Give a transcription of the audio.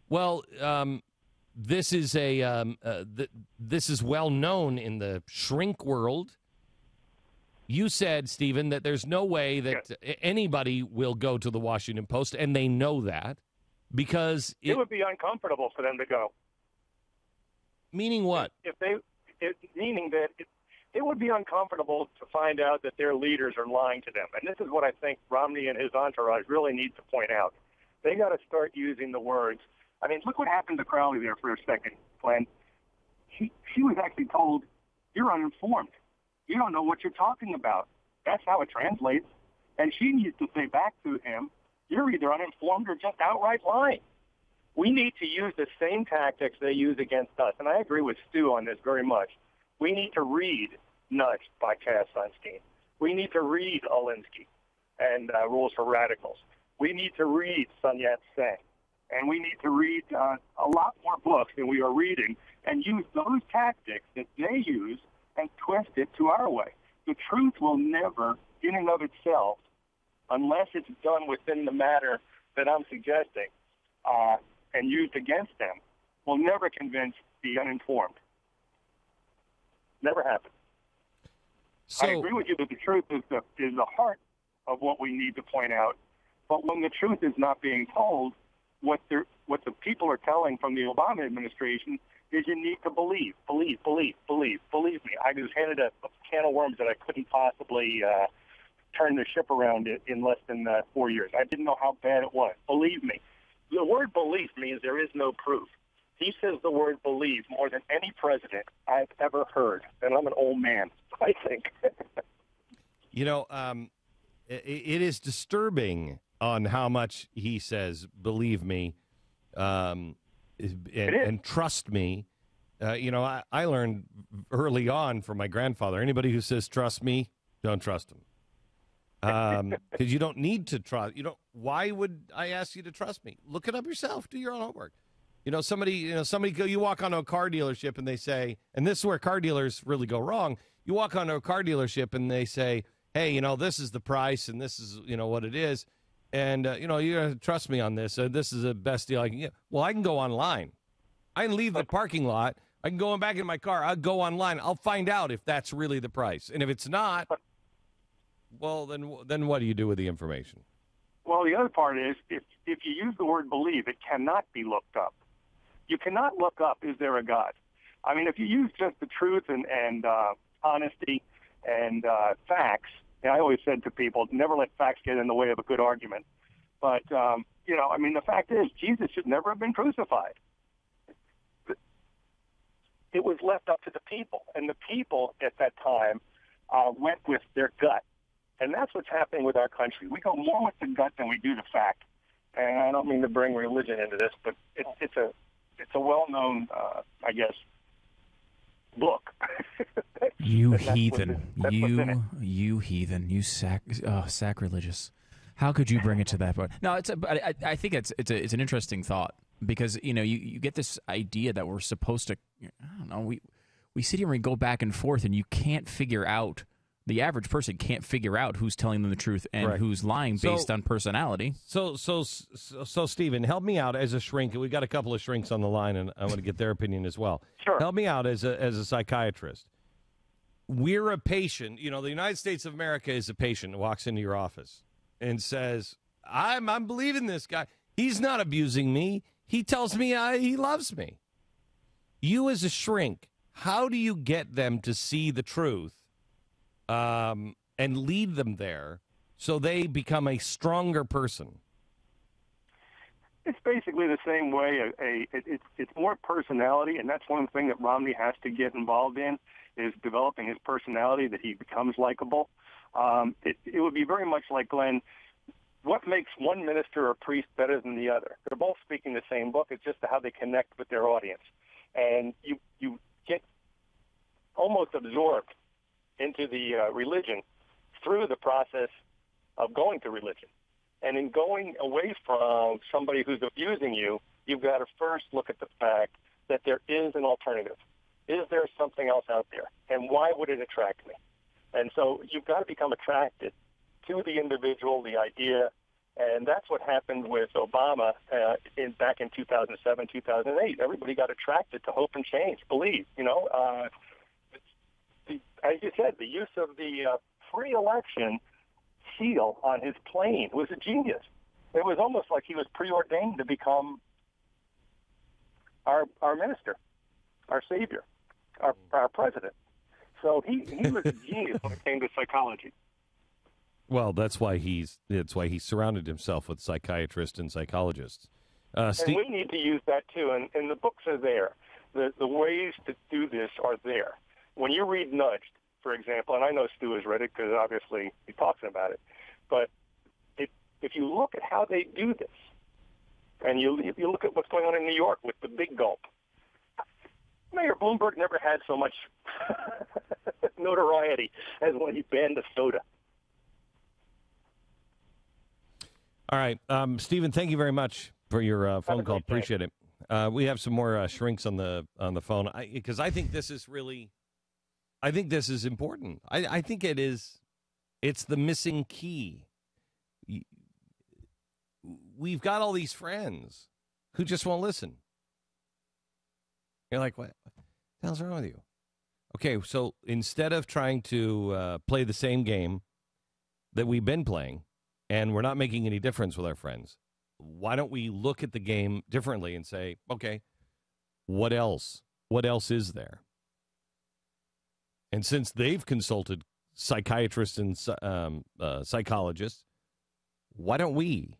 Well, this is this is well known in the shrink world. You said, Stephen, that there's no way that anybody will go to the Washington Post, and they know that because it would be uncomfortable for them to go. Meaning what? Meaning that it would be uncomfortable to find out that their leaders are lying to them. And this is what I think Romney and his entourage really need to point out. They got to start using the words. I mean, look what happened to Crowley there for a second, Glenn. She was actually told, "You're uninformed. You don't know what you're talking about." That's how it translates. And she needs to say back to him, "You're either uninformed or just outright lying." We need to use the same tactics they use against us. And I agree with Stu on this very much. We need to read Nudged by Cass Sunstein. We need to read Alinsky and Rules for Radicals. We need to read Sun Yat-sen. And we need to read a lot more books than we are reading and use those tactics that they use and twist it to our way. The truth will never, in and of itself, unless it's done within the matter that I'm suggesting and used against them, will never convince the uninformed. Never happen. So, I agree with you that the truth is the heart of what we need to point out. But when the truth is not being told, what the people are telling from the Obama administration is you need to believe me. I was handed a can of worms that I couldn't possibly turn the ship around in less than 4 years. I didn't know how bad it was. Believe me. The word belief means there is no proof. He says the word believe more than any president I've ever heard. And I'm an old man, I think. You know, it is disturbing on how much he says, believe me, and trust me. You know, I learned early on from my grandfather, anybody who says trust me, don't trust him. Because you don't need to trust. Why would I ask you to trust me? Look it up yourself. Do your own homework. You walk onto a car dealership and they say, and this is where car dealers really go wrong. You walk onto a car dealership and they say, hey, this is the price and this is, what it is. And, you got to trust me on this. This is the best deal I can get. Well, I can go online. I can leave the parking lot. I can go back in my car. I'll go online. I'll find out if that's really the price. And if it's not, well, then what do you do with the information? Well, the other part is if you use the word believe, it cannot be looked up. You cannot look up, is there a God? I mean, if you use just the truth and honesty and facts, and I always said to people, never let facts get in the way of a good argument. But, the fact is, Jesus should never have been crucified. It was left up to the people, and the people at that time went with their gut. And that's what's happening with our country. We go more with the gut than we do the fact. And I don't mean to bring religion into this, but it's a well-known, book. You heathen. You heathen. You sacrilegious. How could you bring it to that point? No, I think it's an interesting thought because, you get this idea that we're supposed to, I don't know, we sit here and we go back and forth and you can't figure out, the average person can't figure out who's telling them the truth and Correct. Who's lying based on personality. So, Stephen, help me out as a shrink. We got a couple of shrinks on the line, and I want to get their opinion as well. Sure. Help me out as a psychiatrist. We're a patient. The United States of America is a patient who walks into your office and says, "I'm believing this guy. He's not abusing me. He tells me he loves me." You as a shrink, how do you get them to see the truth? And lead them there so they become a stronger person? It's basically the same way. It's more personality, and that's one thing that Romney has to get involved in, is developing his personality, that he becomes likable. It would be very much like, Glenn, what makes one minister or priest better than the other? They're both speaking the same book. It's just how they connect with their audience. And you get almost absorbed into the religion through the process of going to religion. And in going away from somebody who's abusing you, you've got to first look at the fact that there is an alternative. Is there something else out there? And why would it attract me? And so you've got to become attracted to the individual, the idea, And that's what happened with Obama back in 2007, 2008. Everybody got attracted to hope and change, believe. As you said, the use of the free election seal on his plane was a genius. It was almost like he was preordained to become our minister, our savior, our president. So he was a genius when it came to psychology. Well, that's why he surrounded himself with psychiatrists and psychologists. And we need to use that too. And the books are there. The ways to do this are there. When you read Nudged, for example, and I know Stu has read it because obviously he talks about it, but if you look at how they do this, and you look at what's going on in New York with the big gulp, Mayor Bloomberg never had so much notoriety as when he banned the soda. All right. Stephen, thank you very much for your phone call. Appreciate it. We have some more shrinks on the phone because I think this is important. I think it is. It's the missing key. We've got all these friends who just won't listen. You're like, what the hell's wrong with you? Okay, so instead of trying to play the same game that we've been playing, and we're not making any difference with our friends, why don't we look at the game differently and say, okay, what else? What else is there? And since they've consulted psychiatrists and psychologists, why don't we?